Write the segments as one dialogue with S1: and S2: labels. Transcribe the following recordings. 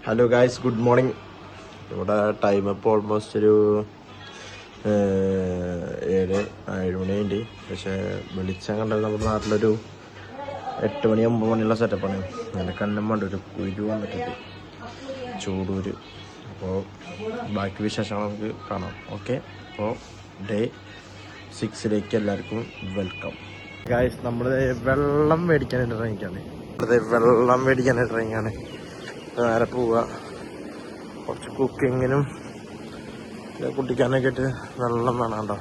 S1: Hello guys, good morning. ഇവിടെ time ഇപ്പോൾ almost ഒരു 7 മണിയുണ്ട്. പക്ഷേ വെളിച്ചം കണ്ടത് നമ്മുടെ നാട്ടിലൊരു 8 മണി 9 മണിയുള്ള സെറ്റപ്പാണ്. എൻ്റെ കണ്ണം വേണ്ട ഒരു കുരു വന്നിട്ടുണ്ട്, ചൂടൂര്. അപ്പോൾ ബാക്കി വിശേഷങ്ങൾ നമുക്ക് കാണാം. ഓക്കെ, അപ്പോൾ ഡേ 6 എല്ലാവർക്കും വെൽക്കം. ഗായ്സ്, നമ്മൾ വെള്ളം മേടിക്കാനായിട്ട് ഇറങ്ങിക്കാണ്. നേരെ പോവുക. കുറച്ച് കുക്കിങ്ങിനും കുട്ടിക്കാനൊക്കെ ആയിട്ട് വെള്ളം വേണം കേട്ടോ.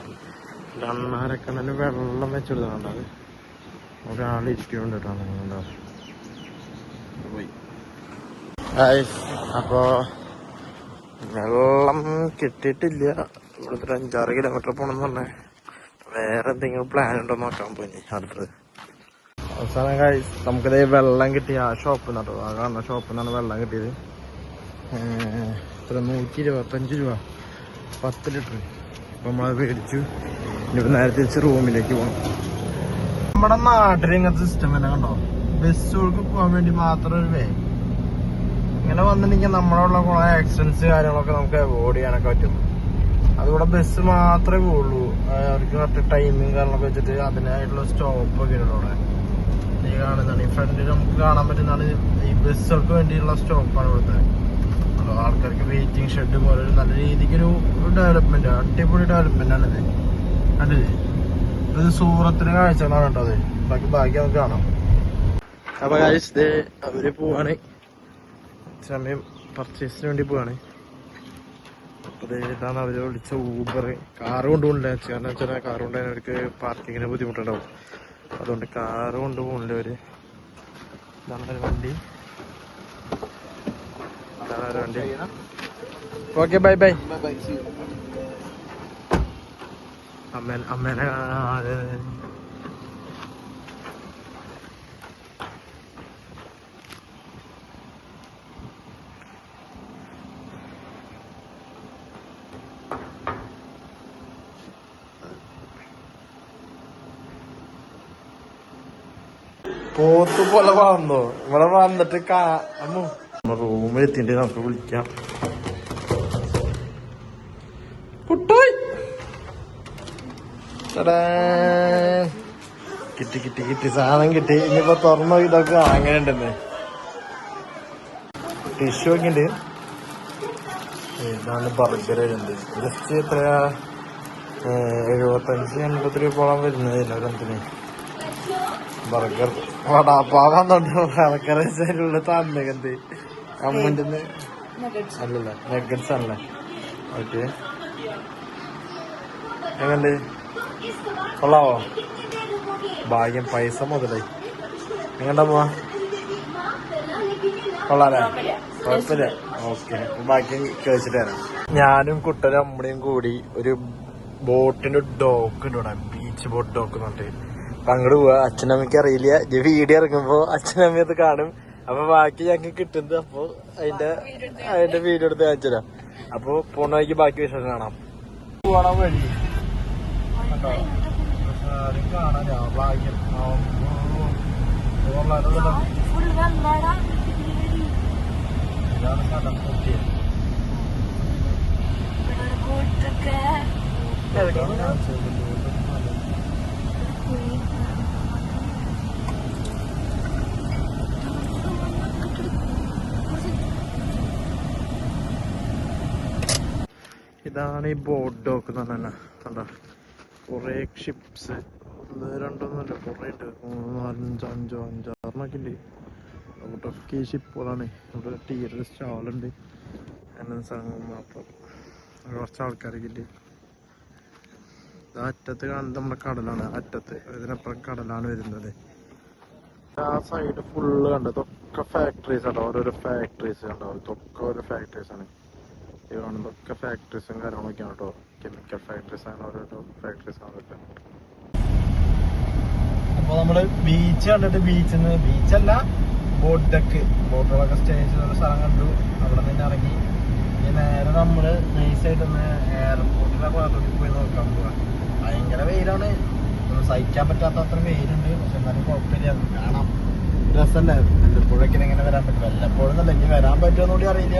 S1: അണ്ണാരക്കണ്ണന് വെള്ളം വെച്ചെടുത്താണ്ട് അത് ഒരാളിരിക്കുന്നുണ്ട് കേട്ടോ. പോയി അപ്പോൾ വെള്ളം കിട്ടിയിട്ടില്ല. ഇവിടുത്തെ 5-6 കിലോമീറ്റർ പോകണമെന്ന് പറഞ്ഞാൽ വേറെ എന്തെങ്കിലും പ്ലാൻ ഉണ്ടോ നോക്കാൻ പോയി അടുത്തത്. അവസാനം ഗായ്സ് നമുക്കിത് വെള്ളം കിട്ടി ആ ഷോപ്പിൽ നിന്നാട്ടോ. ആ കാണുന്ന ഷോപ്പിൽ നിന്നാണ് വെള്ളം കിട്ടിയത്. 125 രൂപ 10 ലിറ്റർ. അപ്പം നമ്മളത് മേടിച്ചു. ഇനിയിപ്പോൾ നേരെ തിരിച്ച് റൂമിലേക്ക് പോകണം. നമ്മുടെ നാട്ടിൽ ഇങ്ങനത്തെ സിസ്റ്റം തന്നെ കണ്ടോ. ബസ്സുകൾക്ക് പോകാൻ വേണ്ടി മാത്രം ഒരു വേ. ഇങ്ങനെ വന്നിട്ടുണ്ടെങ്കിൽ നമ്മളോടുള്ള കുറെ ആക്സിഡൻസ് കാര്യങ്ങളൊക്കെ നമുക്ക് അവോയ്ഡ് ചെയ്യാനൊക്കെ പറ്റും. അതുകൂടെ ബസ് മാത്രമേ പോവുള്ളൂ. അവർക്ക് കറക്റ്റ് ടൈമിങ് കാര്യങ്ങളൊക്കെ വെച്ചിട്ട് അതിനായിട്ടുള്ള സ്റ്റോപ്പൊക്കെ ഉണ്ട് അവിടെ. ഈ കാണുന്നതാണ്, ഈ ഫ്രണ്ടിൽ നമുക്ക് കാണാൻ പറ്റുന്നതാണ് ഈ ബസ്സുകൾക്ക് വേണ്ടിയുള്ള സ്റ്റോപ്പാണ് ഇവിടുത്തെ. അപ്പോൾ ആൾക്കാർക്ക് വെയിറ്റിംഗ് ഷെഡ് പോലെ ഒരു നല്ല രീതിക്കൊരു ഡെവലപ്മെന്റ്, അടിപൊളി ഡെവലപ്മെന്റ് ആണിത്. കണ്ടില്ലേ, ഇത് സൂറത്തിന് കാഴ്ചകളാണ് കേട്ടോ. അത് ബാക്കി നമുക്ക് കാണാം. അപ്പൊ കഴിച്ചത് അവര് പോവാണ്, സമയം പർച്ചേസിന് വേണ്ടി പോവാണ്. അപ്പൊ ഇതാണ് അവര് വിളിച്ച ഊബർ. കാറ് കൊണ്ടുപോകണില്ല, കാരണം വെച്ചാൽ കാറ് കൊണ്ടുപോകാൻ അവർക്ക് പാർക്കിങ്ങിന് ബുദ്ധിമുട്ടുണ്ടാവും. അതുകൊണ്ട് കാറ് കൊണ്ടുപോകണില്ല അവര്. ഇതാണ് വണ്ടി. Okay, bye bye. അമ്മേനെ കാണാതെ പോത്ത് പോലെ വന്നോ. ഇവിടെ വന്നിട്ട് റൂമിൽ എത്തിയിട്ട് നമുക്ക് വിളിക്കാം. കുട്ടോയ് കിട്ടി സാധനം കിട്ടി. ഇനിയിപ്പോ തുറന്നോ ഇതൊക്കെ അങ്ങനെ ഉണ്ടെന്ന് ടിഷ്യൂ ഒക്കെ ഉണ്ട്. ഇതാണ് ബർഗർ വരുന്നത്. ജസ്റ്റ് എത്രയാ 75-80 രൂപയോളം വരുന്നതില്ല ഒരെണ്ണത്തിന്. ബർഗർ വടാപ്പാവാന്നുണ്ട്. ആൾക്കാരുള്ള താന്നകന്ത് അമ്മൻ്റെ അല്ലല്ല, നഗറ്റ്സ് ആണല്ലേ. ഓക്കെ, എങ്ങണ്ട് കൊള്ളാവോ? ഭാഗ്യം, പൈസ മുതലായി. എങ്ങണ്ടാ പോവാ? കൊള്ളാലേ, കുഴപ്പമില്ല. ഓക്കെ, ബാക്കി കഴിച്ചിട്ട് തരാം. ഞാനും കുട്ടനും അമ്മയും കൂടി ഒരു ബോട്ടിന്റെ ഡോക്ക് ഉണ്ട് ഇവിടെ, ബീച്ച് ബോട്ട് ഡോക്ക് എന്ന് പറഞ്ഞിട്ട്. അപ്പൊ അങ്ങോട്ട് പോവാ. അച്ഛനമ്മയ്ക്ക് അറിയില്ല. വീഡിയോ ഇറങ്ങുമ്പോ അച്ഛനമ്മയത് കാണും. അപ്പൊ ബാക്കി ഞങ്ങൾക്ക് കിട്ടുന്നത് അപ്പൊ അതിന്റെ വീഡിയോ എടുത്ത് കാണിച്ചുതരാം. അപ്പൊ പോണ വഴിക്ക് ബാക്കി വിശേഷം കാണാം. പോണ വഴി കാണാനാ ഭാഗ്യം. ഇതാണ് ഈ ബോട്ട് ഡോക്ക് എന്ന് പറഞ്ഞാൽ. കണ്ടോ, കുറെ ഷിപ്സ്, 1-2 കുറെ ഉണ്ട്. 3-4-5-6 ഉണ്ട്. അവിടൊക്കെ ഈ ഷിപ്പുകളാണ്. ഇവിടെ ടീയുടെ സ്റ്റാളുണ്ട്. മാത്രം കുറച്ച് ആൾക്കാരൊക്കെ ഇല്ലേ. അറ്റത്ത് കാണുന്നത് നമ്മുടെ കടലാണ്. അറ്റത്ത് ഇതിനപ്പുറം കടലാണ് വരുന്നത്. ആ സൈഡ് ഫുള്ള് കണ്ടോ, ഇതൊക്കെ ഫാക്ടറീസ് ആണോ. ഓരോരോ ഫാക്ടറീസ് കണ്ടോ, ഇതൊക്കെ ഓരോ ഫാക്ടറീസ് ആണ്. ഈ കാണുന്നതൊക്കെ ഫാക്ടറീസും കാര്യങ്ങളൊക്കെയാണ് കേട്ടോ. കെമിക്കൽ ഫാക്ടറീസ് ആണ്, ഓരോരോ ഫാക്ടറീസ് ആണ് അതൊക്കെ. അപ്പൊ നമ്മള് ബീച്ച് കണ്ടിട്ട്, ബീച്ചല്ല ബോട്ട് ഡെക്ക്, ബോട്ടുകളൊക്കെ സ്റ്റേ ചെയ്ത സ്ഥലം കണ്ടു. അവിടെ നിന്ന് ഇറങ്ങി നേരെ നമ്മള് നൈസായിട്ടൊന്ന് എയർപോർട്ടിലെ ഭാഗത്തോട്ട് പോയി നോക്കാൻ പോവാ. ഭയങ്കര വെയിലാണ്, സഹിക്കാൻ പറ്റാത്ത അത്ര വെയിലുണ്ട്. പക്ഷെ എന്നാലും കുഴപ്പമില്ല, കാണാം. രസമല്ലേ വല്ലപ്പോഴൊക്കെ ഇങ്ങനെ വരാൻ പറ്റും. വല്ലപ്പോഴും നല്ല ഇനി വരാൻ പറ്റുമെന്ന് കൂടി അറിയില്ല.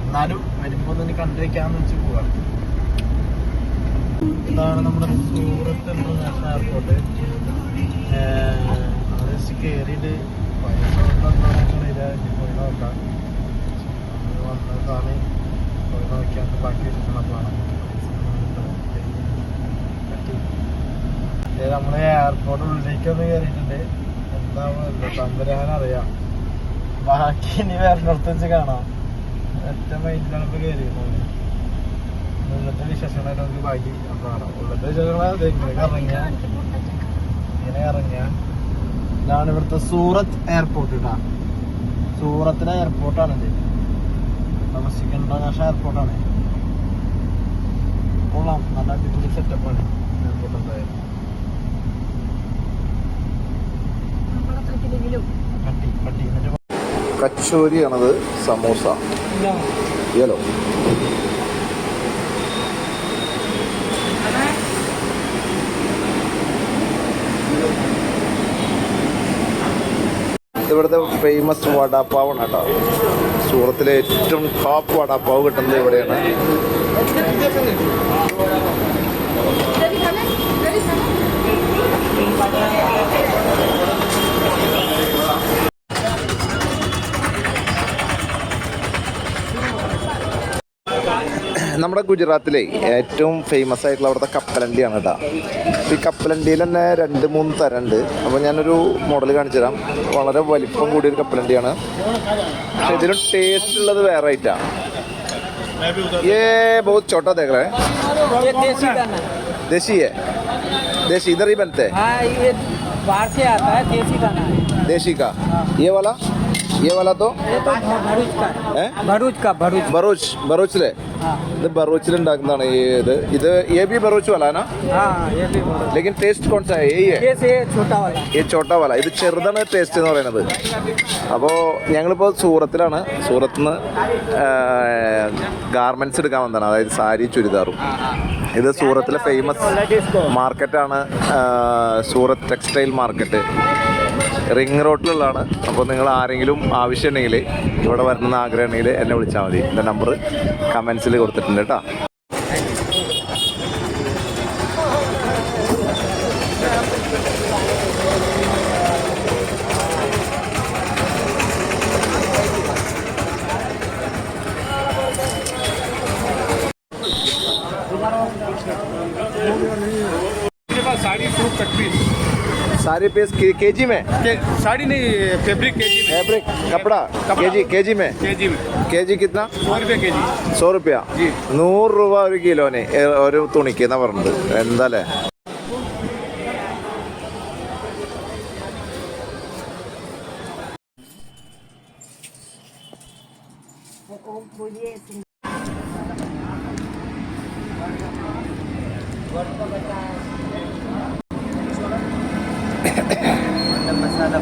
S1: എന്നാലും വരുമ്പോ ഒന്ന് കണ്ടു വെക്കാന്ന് വെച്ച് പോവാം. ഇതാണ് നമ്മുടെ സൂറത്ത് ഇന്റർനാഷണൽ എയർപോർട്ട്. കയറിയിട്ട് പൈസ അറിയില്ല. ഇനി പോയി നോക്കാം. വന്നതാണ് പോയി നോക്കിയാൽ ബാക്കി വെച്ചിട്ടുള്ളതാണ്. നമ്മള് എയർപോർട്ട് ഉള്ളിലേക്കൊന്ന് കയറിയിട്ടുണ്ട്. എന്താവുമല്ലോ തമ്പുരാനറിയാം. ബാക്കി ഇനി വേറെടുത്ത് വെച്ച് കാണാം. ഒറ്റ മൈൻഡിലാണ് ഇപ്പൊ കയറിയിരുന്നത്. ഉള്ളത്തെ വിശേഷങ്ങളായിട്ട് നമുക്ക് ബാക്കി കാണാം. ഉള്ളത്തെ വിശേഷങ്ങളെ ഇങ്ങനെ ഇറങ്ങിയ ഇതാണ് ഇവിടുത്തെ സൂറത്ത് എയർപോർട്ട് കേട്ടാ. സൂറത്തിലെ എയർപോർട്ടാണിത്. Domestic international എയർപോർട്ടാണ്. കൊള്ളാം, നല്ല അടിപൊളി സെറ്റപ്പാണ് എയർപോർട്ട്. എന്തായാലും
S2: കച്ചോരിയാണത്. സമൂസ യെല്ലോ. ഇവിടുത്തെ ഫേമസ് വടാപ്പാവാണ് കേട്ടോ. സൂറത്തിലെ ഏറ്റവും ടോപ്പ് വടാപ്പാവ് കിട്ടുന്നത് ഇവിടെയാണ്. നമ്മുടെ ഗുജറാത്തിലെ ഏറ്റവും ഫേമസ് ആയിട്ടുള്ള അവിടുത്തെ കപ്പലണ്ടിയാണ് കേട്ടോ. ഈ കപ്പലണ്ടിയിൽ തന്നെ 2-3 തരമുണ്ട്. അപ്പോൾ ഞാനൊരു മോഡൽ കാണിച്ചു തരാം. വളരെ വലിപ്പം കൂടിയൊരു കപ്പലണ്ടിയാണ്. പക്ഷെ ഇതിനും ടേസ്റ്റ് ഉള്ളത് വേറെ ആയിട്ടാണ്. बहुत छोटा देख रहे हैं.
S3: ये देसी दाना
S2: देसी है. देसी इधर ही बनते हैं.
S3: हाँ, ये बाहर से आता है, देसी दाना है.
S2: देसी का. ये वाला तो
S3: ये तो भरूच का है. भरूच
S2: ബറൂച്ചിലെ. ഇത് ബറൂച്ചിലുണ്ടാക്കുന്നതാണ് ഇത് ये भी बरूच वाला है ना.
S3: हाँ, ये भी भरूच.
S2: लेकिन टेस्ट कौन सा है? यही है.
S3: ये छोटा वाला.
S2: ഈ ചോട്ടാ വാല. ഇത് ചെറുതാണ് ടേസ്റ്റ് എന്ന് പറയുന്നത്. അപ്പോൾ ഞങ്ങളിപ്പോൾ സൂറത്തിലാണ്. സൂറത്ത് നിന്ന് ഗാർമെൻറ്റ്സ് എടുക്കാൻ വന്നതാണ്. അതായത് സാരി, ചുരിദാറും. ഇത് സൂറത്തിലെ ഫേമസ് മാർക്കറ്റാണ്. സൂറത്ത് ടെക്സ്റ്റൈൽ മാർക്കറ്റ് റിംഗ് റോഡിലുള്ളതാണ്. അപ്പോൾ നിങ്ങൾ ആരെങ്കിലും ആവശ്യമുണ്ടെങ്കിൽ ഇവിടെ വരണമെന്ന് ആഗ്രഹം ഉണ്ടെങ്കിൽ എന്നെ വിളിച്ചാൽ മതി. എൻ്റെ നമ്പർ കമൻസിൽ കൊടുത്തിട്ടുണ്ട് കേട്ടോ.
S4: Sari fruit cut piece.
S2: सारे पीस केजी में.
S4: साड़ी नहीं, फैब्रिक केजी में.
S2: फैब्रिक कपड़ा केजी में. केजी कितना?
S4: 100 रुपये केजी.
S2: 100 रुपया. 100 രൂപ ഒരു കിലോന് ഒരു തുണിക്ക് എന്നാ പറഞ്ഞത്. എന്താല്ലേ.
S3: मसाला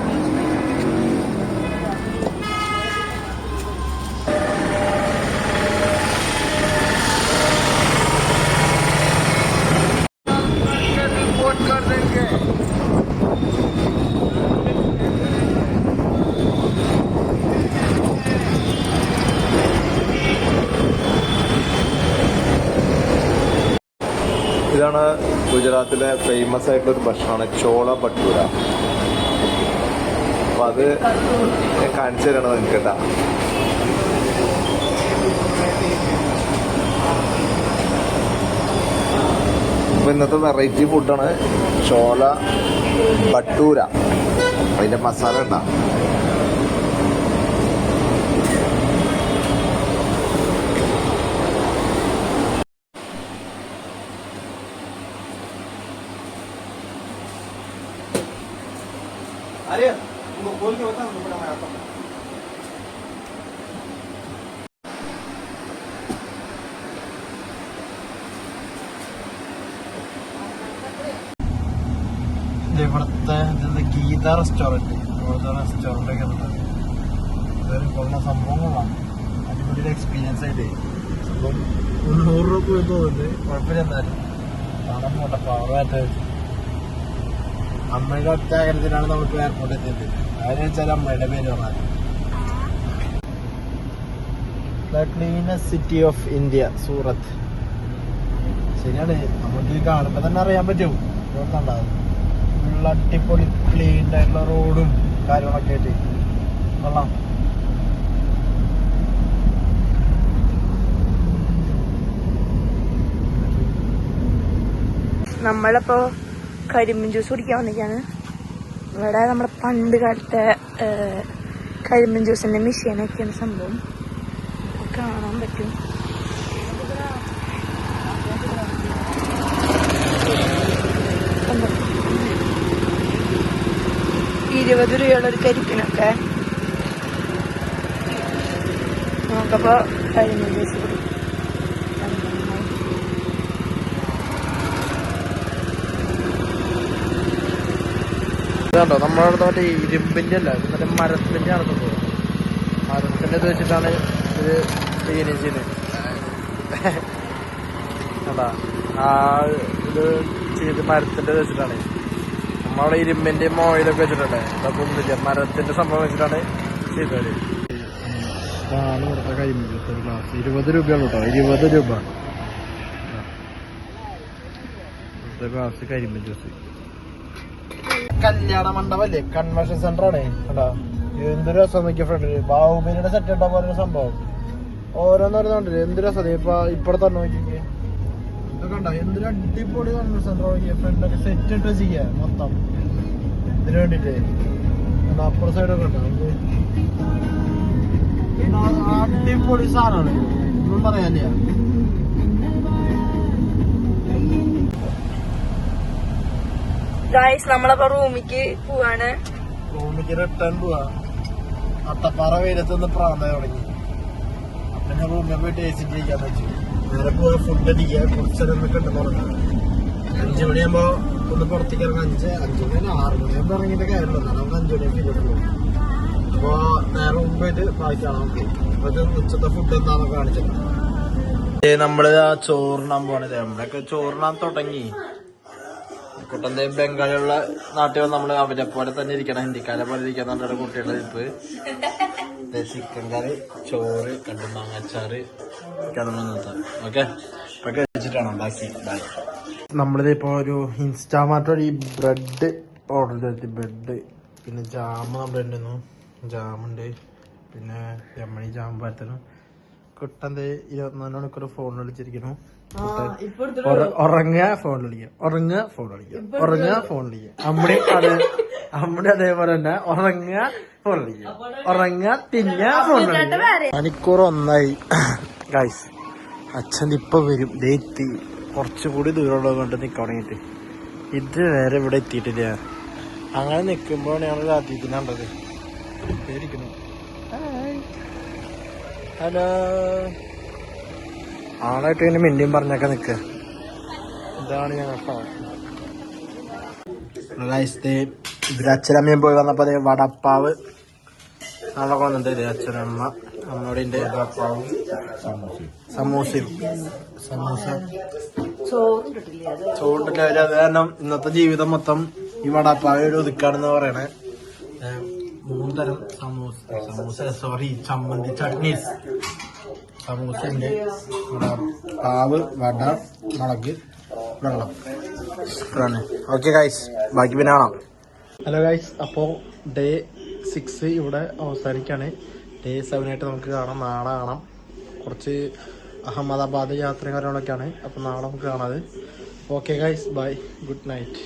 S2: ഇതാണ് ഗുജറാത്തിലെ ഫേമസ് ആയിട്ടുള്ളൊരു ഭക്ഷണമാണ് ചോള ഭട്ടൂര. അപ്പോൾ അത് ഞാൻ കാണിച്ചു തരണം നിങ്ങൾക്ക് കേട്ടോ. അപ്പോൾ ഇന്നത്തെ വെറൈറ്റി ഫുഡാണ് ചോള ഭട്ടൂര. അതിൻ്റെ മസാല ഉണ്ടാവും.
S1: अरे उनको खोल के बता, मैं आता हूँ. ഇവിടുത്തെ ഗീത റെസ്റ്റോറൻറ്റ്. ഇവിടുത്തെ റെസ്റ്റോറൻറ്റൊക്കെ ഇതൊരു കൊള്ള സംഭവങ്ങളാണ്. അടിപൊളി എക്സ്പീരിയൻസ് ആയിട്ട് സംഭവം. 100 രൂപ പോയി തോന്നുന്നുണ്ട്. കുഴപ്പമില്ല. എന്തായാലും കാണാൻ പോട്ടെ. പവറായിട്ട് അമ്മയുടെ ഒറ്റ കാര്യത്തിലാണ് നമുക്ക് എയർപോർട്ടിൽ എത്തിയത്. ആരെന്ന് വെച്ചാൽ അമ്മയുടെ പേര് പറഞ്ഞാൽ the cleanest city of India Surat. ശരിയാണ്, നമുക്ക് കാണുമ്പോൾ തന്നെ അറിയാൻ പറ്റും. നോക്കണ്ടാവും ഫുൾ അടിപൊളി ക്ലീൻ ആയിട്ടുള്ള റോഡും കാര്യങ്ങളൊക്കെ ആയിട്ട് കൊള്ളാം.
S5: നമ്മളിപ്പോ കരിമ്പിൻ ജ്യൂസ് കുടിക്കാൻ വന്നിരിക്കാണ്. ഇവിടെ നമ്മുടെ പണ്ട് കാലത്തെ കരിമ്പിൻ ജ്യൂസിന്റെ മെഷീനൊക്കെയാണ് സംഭവം. കാണാൻ പറ്റും. ₹20 ഒരു കരിപ്പിനൊക്കെ. നമുക്കപ്പോ കരിമ്പിൻ ജ്യൂസ് കുടിക്കാം.
S1: ഇതാണ്ടോ നമ്മളവിടെ മറ്റേ ഇരുമ്പിന്റെ അല്ല, മറ്റേ മരത്തിന്റെ ആണ് സംഭവം. മരത്തിന്റെ ഇത് വെച്ചിട്ടാണ് ഇത് ചെയ്യുന്നത്. അതാ ആ ഇത് ചെയ്ത് മരത്തിന്റെ വെച്ചിട്ടാണ്. നമ്മളവിടെ ഇരുമ്പിന്റെ മോയിലൊക്കെ വെച്ചിട്ടുണ്ട്. അതൊക്കെ ഒന്നുമില്ല, മരത്തിന്റെ സംഭവം വെച്ചിട്ടാണ് ചെയ്തത്. ഇതാണ് ഇവിടുത്തെ കരിമ്പ് ജ്യൂസ്. ഒരു ഗ്ലാസ് ₹20 കേട്ടോ. ₹20 ഗ്ലാസ് കരിമ്പ് ജ്യൂസ്. കല്യാണ മണ്ഡപല്ലേ, കൺവെൻഷൻ സെന്റർ ആണ് കേട്ടോ. എന്തൊരു രസം നോക്കിയ ഫ്രണ്ടില് ബാഹുബലിയുടെ സെറ്റ് ഇട്ട പോലെ സംഭവം. ഓരോന്നോരോന്നുണ്ടല്ലേ, എന്ത് രസം. ഇപ്പഴത്തെ തന്നെ നോക്കിക്കേ, ഇതൊക്കെ ഉണ്ടോ എന്തൊരു അടിപൊളി കൺവെൻഷൻ സെന്റർ നോക്കിയ ഫ്രണ്ടൊക്കെ സെറ്റ് ഇട്ട് വെച്ചിരിക്കുക മൊത്തം ഇതിന് വേണ്ടിട്ട്. അപ്പുറ സൈഡൊക്കെ ഉണ്ടോ അടിപൊളി സാധനമാണ്, ഒന്നും പറയാനില്ല.
S5: ഗായ്സ് നമ്മളപ്പോ റൂമിക്ക് പോവാണ്.
S1: റൂമിക്ക് റിട്ടേൺ പോവാ. അട്ടപ്പാറ വെയിലത്തുനിന്ന് പ്രാന്ത തുടങ്ങി. പിന്നെ റൂമിൽ പോയിട്ട് ഏസിട്ട് ഇരിക്കാന്ന് വെച്ചു. നേരെ പോവാ, ഫുഡ് അടിക്കുക, കുറച്ചേരം കിട്ടുന്ന തുടങ്ങാം. 5 മണിയാകുമ്പോ ഒന്ന് പുറത്തേക്ക് ഇറങ്ങാം. 5 മണി 6 മണിയാകുമ്പോ ഇറങ്ങിയിട്ട് കാര്യമില്ല. നമുക്ക് 5 മണിയൊക്കെ കിട്ടുള്ളൂ. അപ്പൊ നേരെ മുമ്പ് പോയിട്ട് ബാക്കി കാണാൻ നോക്കി. അപ്പൊ ഉച്ചത്തെ ഫുഡ് എന്താണെന്ന് കാണിച്ചത്. നമ്മള് ആ ചോറിനാൻ പോണത്. നമ്മളൊക്കെ ചോറിനാൻ തുടങ്ങി. കുട്ടന്റെ ബംഗാളിയുള്ള നാട്ടിൽ വന്ന് നമ്മള് അവരെ പോലെ തന്നെ ഇരിക്കണം, ഹിന്ദിക്കാരെ പോലെ ഇരിക്കാൻ നമ്മുടെ കുട്ടികളുടെ ഇപ്പ്. ചിക്കൻ കറി, ചോറ്, കണ്ടുമാങ്ങാച്ചാറ് ഓക്കെ ഇപ്പൊക്കെ വെച്ചിട്ടാണ് ബാക്കി. നമ്മളിത് ഇപ്പൊ ഒരു ഇൻസ്റ്റാമാർട്ട് വഴി ബ്രെഡ് ഓർഡർ ചെയ്തിട്ട്, ബ്രെഡ് പിന്നെ ജാം നമ്മുടെ ഉണ്ടായിരുന്നു. ജാമുണ്ട്, പിന്നെ ജമ്മണി ജാം പരത്തണം. കുട്ടന്റെ 24 മണിക്കൂർ ഫോൺ വിളിച്ചിരിക്കുന്നു. ഉറങ്ങുക ഫോൺ വിളിക്കുക, ഉറങ്ങുക ഫോൺ വിളിക്കുക, ഉറങ്ങുക ഫോൺ വിളിക്കുക. അമ്മടെ അതേപോലെ തന്നെ ഉറങ്ങുക ഫോൺ വിളിക്കുക, ഉറങ്ങുക തിന്നുക ഫോൺ വിളിക്കുക. മണിക്കൂർ 1 ഗൈസ്. അച്ഛൻ ഇപ്പൊ വരും. ഡേറ്റ് കുറച്ചുകൂടി ദൂരമുള്ളത് കൊണ്ട് നിൽക്കാൻ തുടങ്ങിയിട്ട് ഇത് വേറെ ഇവിടെ എത്തിയിട്ടില്ല. അങ്ങനെ നിൽക്കുമ്പോഴാണ് ഞങ്ങൾ രാത്രിത്തിന് കണ്ടത്. ഇരിക്കുന്നു. ഹലോ. ആളായിട്ട് ഇങ്ങനെ മിണ്ടിയും പറഞ്ഞൊക്കെ നിൽക്കുക. ഇതാണ് ഞങ്ങൾക്ക് ഇവര് അച്ഛനമ്മയും പോയി വന്നപ്പോ വടപ്പാവ് നമ്മളൊക്കെ വന്നിട്ട് അച്ഛനമ്മ അമ്മയുടെ വടപ്പാവും സമൂസയും ചോറിട്ടില്ല. അത് കാരണം ഇന്നത്തെ ജീവിതം മൊത്തം ഈ വടപ്പാവ് ഒരു ഒതുക്കാണെന്ന് പറയണേ. 3 തരം ചമ്മന്തി ചട്നീസ്. സമൂസ ഉണ്ട്, പാവ്, വട, മുളക്, വെള്ളം. ഓക്കെ ഗൈസ്, ബാക്കി പിന്നെ കാണാം. ഹലോ ഗൈസ്, അപ്പോൾ ഡേ 6 ഇവിടെ അവസാനിക്കാണ്. ഡേ 7 ആയിട്ട് നമുക്ക് കാണാം. നാളെ കാണാം. കുറച്ച് അഹമ്മദാബാദ് യാത്രയും കാര്യങ്ങളൊക്കെയാണ്. അപ്പോൾ നാളെ നമുക്ക് കാണാത്. Okay guys, bye, good night.